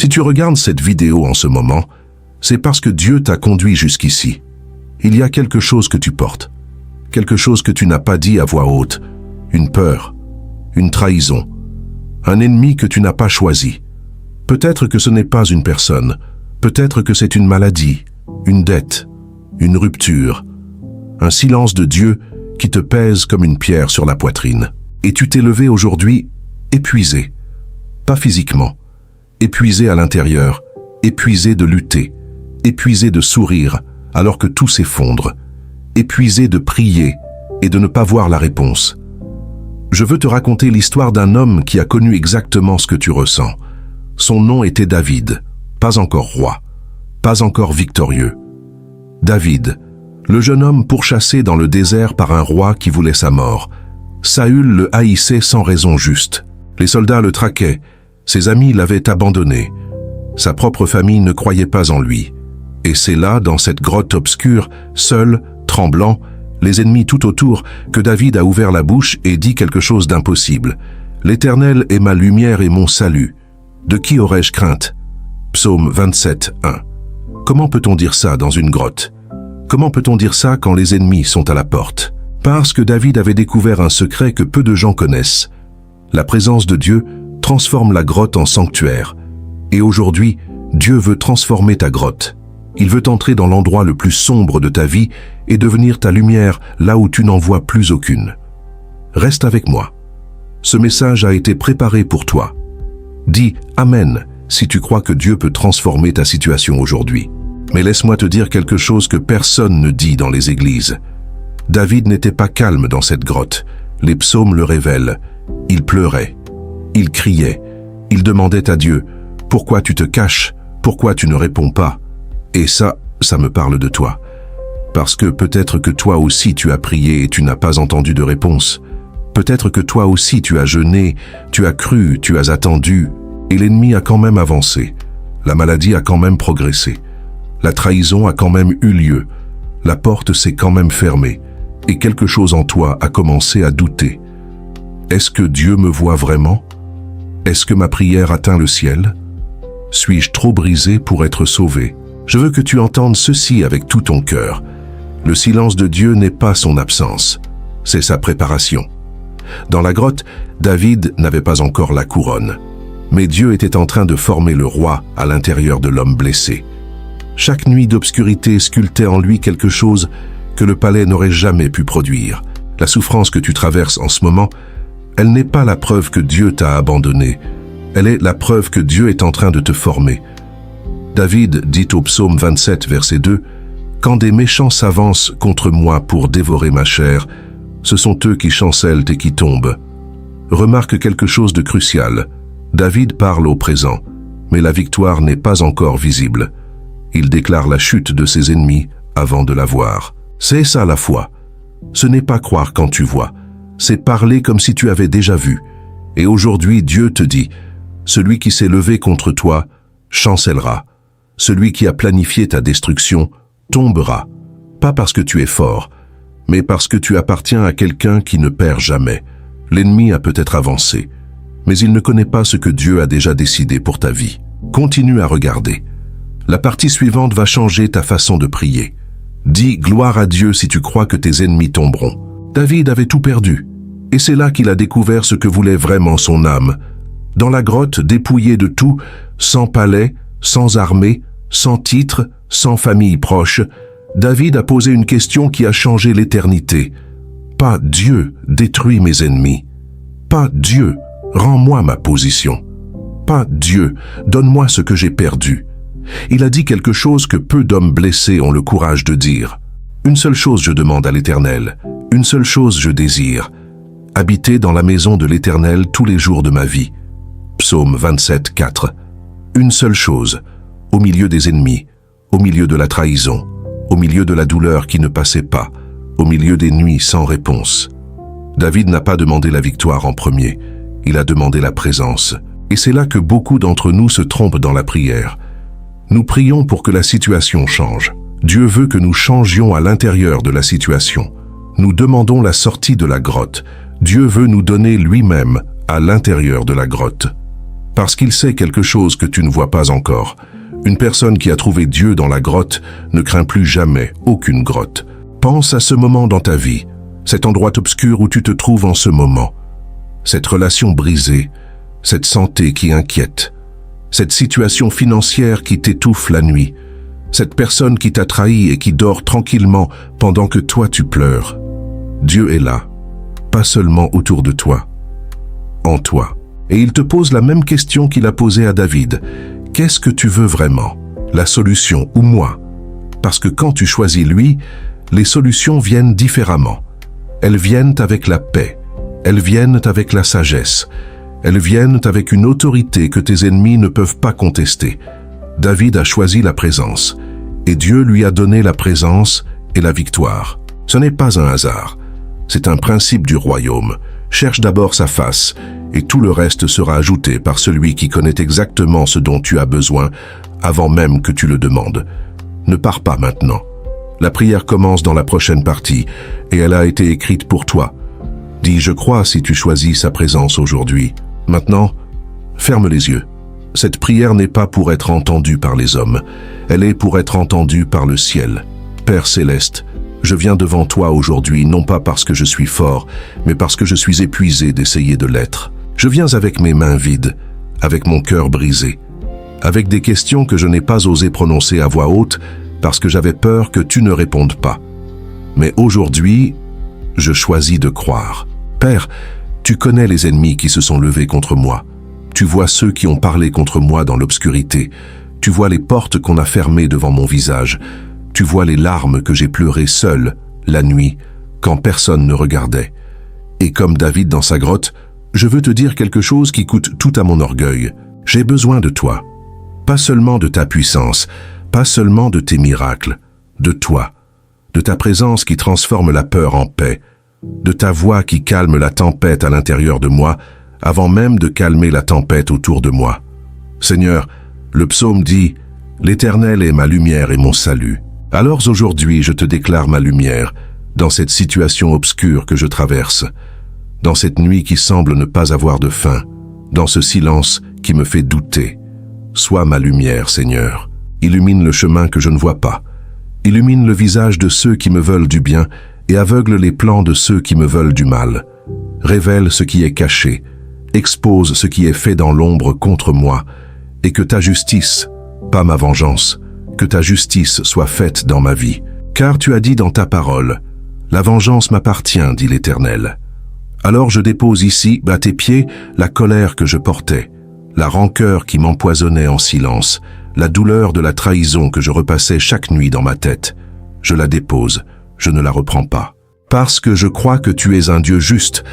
Si tu regardes cette vidéo en ce moment, c'est parce que Dieu t'a conduit jusqu'ici. Il y a quelque chose que tu portes, quelque chose que tu n'as pas dit à voix haute, une peur, une trahison, un ennemi que tu n'as pas choisi. Peut-être que ce n'est pas une personne, peut-être que c'est une maladie, une dette, une rupture, un silence de Dieu qui te pèse comme une pierre sur la poitrine. Et tu t'es levé aujourd'hui épuisé, pas physiquement, épuisé à l'intérieur, épuisé de lutter, épuisé de sourire alors que tout s'effondre, épuisé de prier et de ne pas voir la réponse. Je veux te raconter l'histoire d'un homme qui a connu exactement ce que tu ressens. Son nom était David, pas encore roi, pas encore victorieux. David, le jeune homme pourchassé dans le désert par un roi qui voulait sa mort. Saül le haïssait sans raison juste. Les soldats le traquaient, ses amis l'avaient abandonné. Sa propre famille ne croyait pas en lui. Et c'est là, dans cette grotte obscure, seul, tremblant, les ennemis tout autour, que David a ouvert la bouche et dit quelque chose d'impossible. « L'Éternel est ma lumière et mon salut. De qui aurais-je crainte » Psaume 27, 1. Comment peut-on dire ça dans une grotte? Comment peut-on dire ça quand les ennemis sont à la porte? Parce que David avait découvert un secret que peu de gens connaissent. La présence de Dieu transforme la grotte en sanctuaire. Et aujourd'hui, Dieu veut transformer ta grotte. Il veut entrer dans l'endroit le plus sombre de ta vie et devenir ta lumière là où tu n'en vois plus aucune. Reste avec moi. Ce message a été préparé pour toi. Dis « Amen » si tu crois que Dieu peut transformer ta situation aujourd'hui. Mais laisse-moi te dire quelque chose que personne ne dit dans les églises. David n'était pas calme dans cette grotte. Les psaumes le révèlent. Il pleurait. Il criait. Il demandait à Dieu « Pourquoi tu te caches? Pourquoi tu ne réponds pas ?» Et ça me parle de toi. Parce que peut-être que toi aussi tu as prié et tu n'as pas entendu de réponse. Peut-être que toi aussi tu as jeûné, tu as cru, tu as attendu, et l'ennemi a quand même avancé. La maladie a quand même progressé. La trahison a quand même eu lieu. La porte s'est quand même fermée. Et quelque chose en toi a commencé à douter. Est-ce que Dieu me voit vraiment? Est-ce que ma prière atteint le ciel? Suis-je trop brisé pour être sauvé? Je veux que tu entendes ceci avec tout ton cœur. Le silence de Dieu n'est pas son absence, c'est sa préparation. Dans la grotte, David n'avait pas encore la couronne. Mais Dieu était en train de former le roi à l'intérieur de l'homme blessé. Chaque nuit d'obscurité sculptait en lui quelque chose que le palais n'aurait jamais pu produire. La souffrance que tu traverses en ce moment, elle n'est pas la preuve que Dieu t'a abandonné. Elle est la preuve que Dieu est en train de te former. David dit au psaume 27, verset 2, « Quand des méchants s'avancent contre moi pour dévorer ma chair, ce sont eux qui chancellent et qui tombent. » Remarque quelque chose de crucial. David parle au présent, mais la victoire n'est pas encore visible. Il déclare la chute de ses ennemis avant de la voir. C'est ça la foi. Ce n'est pas croire quand tu vois, c'est parler comme si tu avais déjà vu. Et aujourd'hui, Dieu te dit, celui qui s'est levé contre toi chancellera. Celui qui a planifié ta destruction tombera. Pas parce que tu es fort, mais parce que tu appartiens à quelqu'un qui ne perd jamais. L'ennemi a peut-être avancé, mais il ne connaît pas ce que Dieu a déjà décidé pour ta vie. Continue à regarder. La partie suivante va changer ta façon de prier. Dis gloire à Dieu si tu crois que tes ennemis tomberont. David avait tout perdu, et c'est là qu'il a découvert ce que voulait vraiment son âme. Dans la grotte, dépouillé de tout, sans palais, sans armée, sans titre, sans famille proche, David a posé une question qui a changé l'éternité. Pas Dieu, détruis mes ennemis. Pas Dieu, rends-moi ma position. Pas Dieu, donne-moi ce que j'ai perdu. Il a dit quelque chose que peu d'hommes blessés ont le courage de dire. Une seule chose je demande à l'Éternel, une seule chose je désire, habiter dans la maison de l'Éternel tous les jours de ma vie. Psaume 27, 4. Une seule chose, au milieu des ennemis, au milieu de la trahison, au milieu de la douleur qui ne passait pas, au milieu des nuits sans réponse. David n'a pas demandé la victoire en premier, il a demandé la présence. Et c'est là que beaucoup d'entre nous se trompent dans la prière. Nous prions pour que la situation change. Dieu veut que nous changions à l'intérieur de la situation. Nous demandons la sortie de la grotte. Dieu veut nous donner lui-même à l'intérieur de la grotte. Parce qu'il sait quelque chose que tu ne vois pas encore. Une personne qui a trouvé Dieu dans la grotte ne craint plus jamais aucune grotte. Pense à ce moment dans ta vie, cet endroit obscur où tu te trouves en ce moment. Cette relation brisée, cette santé qui inquiète, cette situation financière qui t'étouffe la nuit, cette personne qui t'a trahi et qui dort tranquillement pendant que toi tu pleures. Dieu est là, pas seulement autour de toi, en toi. Et il te pose la même question qu'il a posée à David. Qu'est-ce que tu veux vraiment? La solution ou moi? Parce que quand tu choisis lui, les solutions viennent différemment. Elles viennent avec la paix, elles viennent avec la sagesse, elles viennent avec une autorité que tes ennemis ne peuvent pas contester. David a choisi la présence, et Dieu lui a donné la présence et la victoire. Ce n'est pas un hasard, c'est un principe du royaume. Cherche d'abord sa face, et tout le reste sera ajouté par celui qui connaît exactement ce dont tu as besoin, avant même que tu le demandes. Ne pars pas maintenant. La prière commence dans la prochaine partie, et elle a été écrite pour toi. Dis « Je crois » si tu choisis sa présence aujourd'hui. Maintenant, ferme les yeux. Cette prière n'est pas pour être entendue par les hommes, elle est pour être entendue par le ciel. Père céleste, je viens devant toi aujourd'hui, non pas parce que je suis fort, mais parce que je suis épuisé d'essayer de l'être. Je viens avec mes mains vides, avec mon cœur brisé, avec des questions que je n'ai pas osé prononcer à voix haute parce que j'avais peur que tu ne répondes pas. Mais aujourd'hui, je choisis de croire. Père, tu connais les ennemis qui se sont levés contre moi. Tu vois ceux qui ont parlé contre moi dans l'obscurité. Tu vois les portes qu'on a fermées devant mon visage. Tu vois les larmes que j'ai pleurées seul, la nuit, quand personne ne regardait. Et comme David dans sa grotte, je veux te dire quelque chose qui coûte tout à mon orgueil. J'ai besoin de toi. Pas seulement de ta puissance, pas seulement de tes miracles, de toi, de ta présence qui transforme la peur en paix, de ta voix qui calme la tempête à l'intérieur de moi, avant même de calmer la tempête autour de moi. Seigneur, le psaume dit « L'Éternel est ma lumière et mon salut ». Alors aujourd'hui, je te déclare ma lumière dans cette situation obscure que je traverse, dans cette nuit qui semble ne pas avoir de fin, dans ce silence qui me fait douter. Sois ma lumière, Seigneur. Illumine le chemin que je ne vois pas. Illumine le visage de ceux qui me veulent du bien et aveugle les plans de ceux qui me veulent du mal. Révèle ce qui est caché, expose ce qui est fait dans l'ombre contre moi, et que ta justice, pas ma vengeance, que ta justice soit faite dans ma vie. Car tu as dit dans ta parole, « La vengeance m'appartient, dit l'Éternel. » Alors je dépose ici, à tes pieds, la colère que je portais, la rancœur qui m'empoisonnait en silence, la douleur de la trahison que je repassais chaque nuit dans ma tête. Je la dépose, je ne la reprends pas. Parce que je crois que tu es un Dieu juste,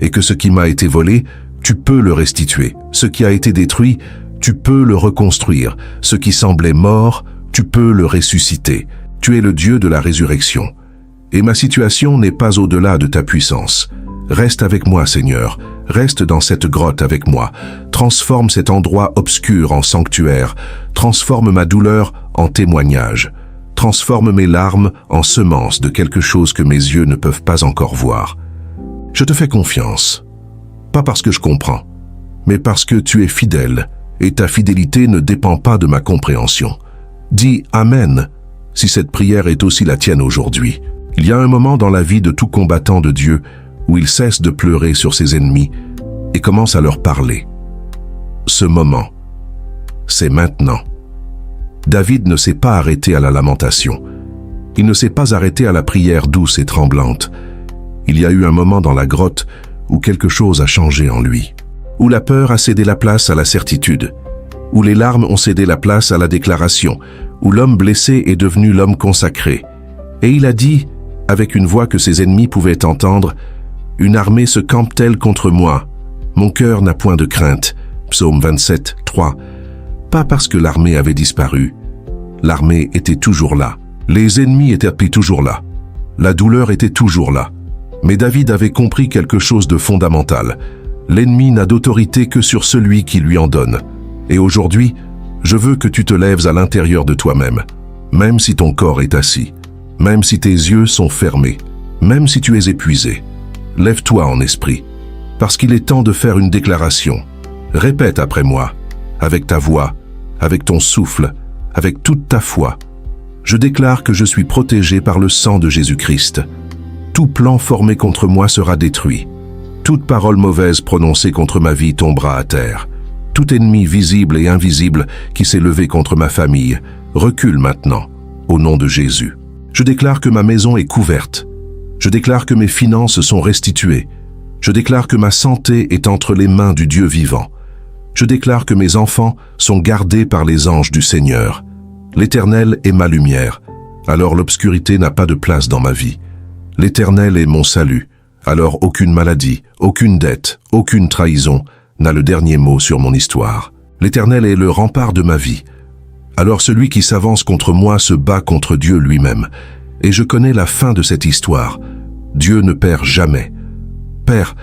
et que ce qui m'a été volé, tu peux le restituer. Ce qui a été détruit, tu peux le reconstruire. Ce qui semblait mort, tu peux le ressusciter. Tu es le Dieu de la résurrection. Et ma situation n'est pas au-delà de ta puissance. Reste avec moi, Seigneur. Reste dans cette grotte avec moi. Transforme cet endroit obscur en sanctuaire. Transforme ma douleur en témoignage. Transforme mes larmes en semences de quelque chose que mes yeux ne peuvent pas encore voir. Je te fais confiance. Pas parce que je comprends, mais parce que tu es fidèle, et ta fidélité ne dépend pas de ma compréhension. Dis « Amen » si cette prière est aussi la tienne aujourd'hui. Il y a un moment dans la vie de tout combattant de Dieu où il cesse de pleurer sur ses ennemis et commence à leur parler. Ce moment, c'est maintenant. David ne s'est pas arrêté à la lamentation. Il ne s'est pas arrêté à la prière douce et tremblante. Il y a eu un moment dans la grotte où quelque chose a changé en lui, où la peur a cédé la place à la certitude, où les larmes ont cédé la place à la déclaration, où l'homme blessé est devenu l'homme consacré. Et il a dit, avec une voix que ses ennemis pouvaient entendre, « Une armée se campe-t-elle contre moi? Mon cœur n'a point de crainte. » Psaume 27, 3. Pas parce que l'armée avait disparu. L'armée était toujours là. Les ennemis étaient toujours là. La douleur était toujours là. Mais David avait compris quelque chose de fondamental. L'ennemi n'a d'autorité que sur celui qui lui en donne. Et aujourd'hui, je veux que tu te lèves à l'intérieur de toi-même, même si ton corps est assis, même si tes yeux sont fermés, même si tu es épuisé. Lève-toi en esprit, parce qu'il est temps de faire une déclaration. Répète après moi, avec ta voix, avec ton souffle, avec toute ta foi. Je déclare que je suis protégé par le sang de Jésus-Christ. Tout plan formé contre moi sera détruit. Toute parole mauvaise prononcée contre ma vie tombera à terre. Tout ennemi visible et invisible qui s'est levé contre ma famille recule maintenant, au nom de Jésus. Je déclare que ma maison est couverte. Je déclare que mes finances sont restituées. Je déclare que ma santé est entre les mains du Dieu vivant. Je déclare que mes enfants sont gardés par les anges du Seigneur. L'Éternel est ma lumière, alors l'obscurité n'a pas de place dans ma vie. L'Éternel est mon salut, alors aucune maladie, aucune dette, aucune trahison n'a le dernier mot sur mon histoire. L'Éternel est le rempart de ma vie. Alors celui qui s'avance contre moi se bat contre Dieu lui-même. Et je connais la fin de cette histoire. Dieu ne perd jamais. Père,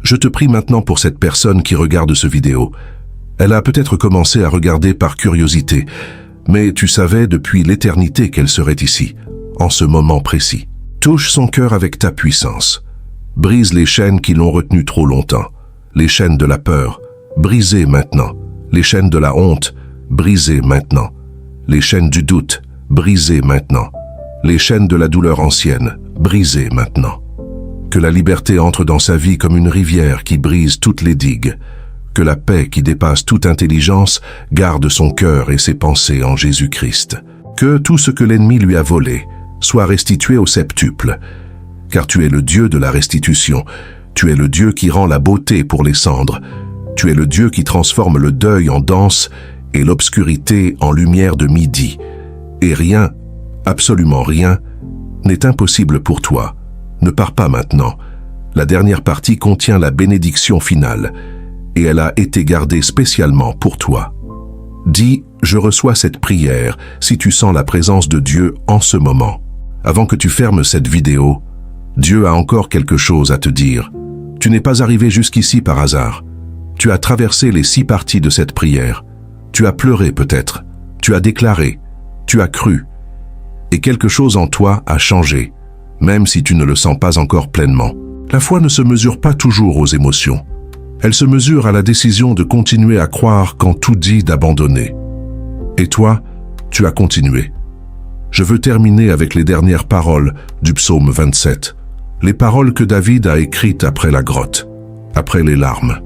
je te prie maintenant pour cette personne qui regarde ce vidéo. Elle a peut-être commencé à regarder par curiosité, mais tu savais depuis l'éternité qu'elle serait ici, en ce moment précis. Touche son cœur avec ta puissance. Brise les chaînes qui l'ont retenu trop longtemps. Les chaînes de la peur, brisez maintenant. Les chaînes de la honte, brisez maintenant. Les chaînes du doute, brisez maintenant. Les chaînes de la douleur ancienne, brisez maintenant. Que la liberté entre dans sa vie comme une rivière qui brise toutes les digues. Que la paix qui dépasse toute intelligence garde son cœur et ses pensées en Jésus-Christ. Que tout ce que l'ennemi lui a volé soit restitué au septuple. Car tu es le Dieu de la restitution. Tu es le Dieu qui rend la beauté pour les cendres. Tu es le Dieu qui transforme le deuil en danse et l'obscurité en lumière de midi. Et rien, absolument rien, n'est impossible pour toi. Ne pars pas maintenant. La dernière partie contient la bénédiction finale, et elle a été gardée spécialement pour toi. Dis, je reçois cette prière si tu sens la présence de Dieu en ce moment. Avant que tu fermes cette vidéo, Dieu a encore quelque chose à te dire. Tu n'es pas arrivé jusqu'ici par hasard. Tu as traversé les 6 parties de cette prière. Tu as pleuré peut-être. Tu as déclaré. Tu as cru. Et quelque chose en toi a changé, même si tu ne le sens pas encore pleinement. La foi ne se mesure pas toujours aux émotions. Elle se mesure à la décision de continuer à croire quand tout dit d'abandonner. Et toi, tu as continué. Je veux terminer avec les dernières paroles du psaume 27. Les paroles que David a écrites après la grotte, après les larmes,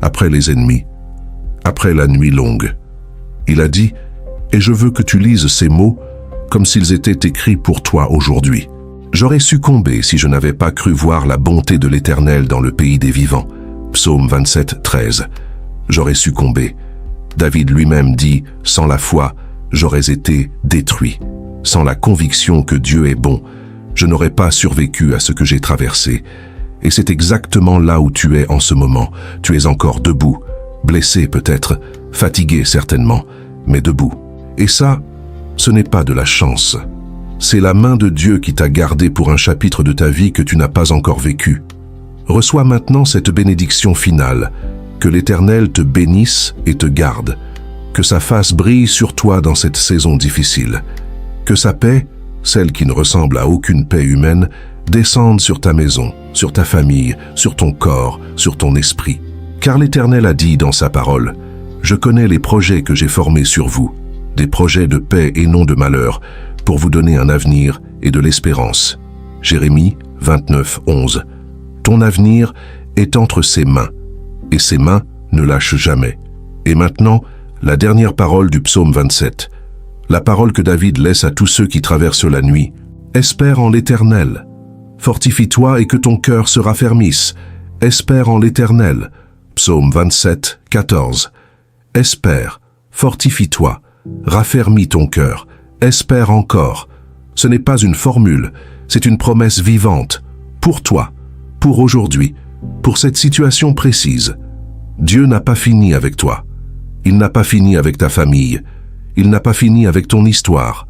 après les ennemis, après la nuit longue. Il a dit, et je veux que tu lises ces mots comme s'ils étaient écrits pour toi aujourd'hui. J'aurais succombé si je n'avais pas cru voir la bonté de l'Éternel dans le pays des vivants. Psaume 27, 13. J'aurais succombé. David lui-même dit, sans la foi, j'aurais été détruit. Sans la conviction que Dieu est bon, je n'aurais pas survécu à ce que j'ai traversé. Et c'est exactement là où tu es en ce moment. Tu es encore debout, blessé peut-être, fatigué certainement, mais debout. Et ça, ce n'est pas de la chance. C'est la main de Dieu qui t'a gardé pour un chapitre de ta vie que tu n'as pas encore vécu. Reçois maintenant cette bénédiction finale. Que l'Éternel te bénisse et te garde. Que sa face brille sur toi dans cette saison difficile. Que sa paix, celle qui ne ressemble à aucune paix humaine, descende sur ta maison, sur ta famille, sur ton corps, sur ton esprit. Car l'Éternel a dit dans sa parole, « Je connais les projets que j'ai formés sur vous, des projets de paix et non de malheur, pour vous donner un avenir et de l'espérance. » Jérémie 29, 11. Ton avenir est entre ses mains, et ses mains ne lâchent jamais. Et maintenant, la dernière parole du psaume 27. La parole que David laisse à tous ceux qui traversent la nuit. Espère en l'Éternel. Fortifie-toi et que ton cœur se raffermisse. Espère en l'Éternel. Psaume 27, 14. Espère, fortifie-toi, raffermis ton cœur, espère encore. Ce n'est pas une formule, c'est une promesse vivante, pour toi, pour aujourd'hui, pour cette situation précise. Dieu n'a pas fini avec toi. Il n'a pas fini avec ta famille. Il n'a pas fini avec ton histoire.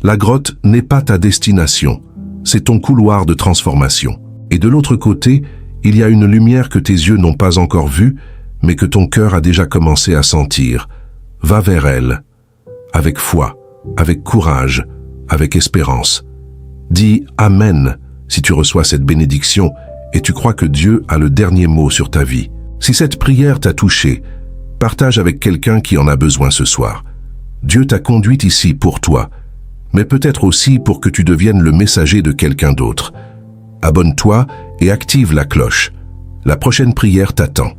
La grotte n'est pas ta destination, c'est ton couloir de transformation. Et de l'autre côté, il y a une lumière que tes yeux n'ont pas encore vue, mais que ton cœur a déjà commencé à sentir. Va vers elle, avec foi, avec courage, avec espérance. Dis « Amen » si tu reçois cette bénédiction et tu crois que Dieu a le dernier mot sur ta vie. Si cette prière t'a touché, Partage avec quelqu'un qui en a besoin ce soir. Dieu t'a conduite ici pour toi, mais peut-être aussi pour que tu deviennes le messager de quelqu'un d'autre. Abonne-toi et active la cloche. La prochaine prière t'attend.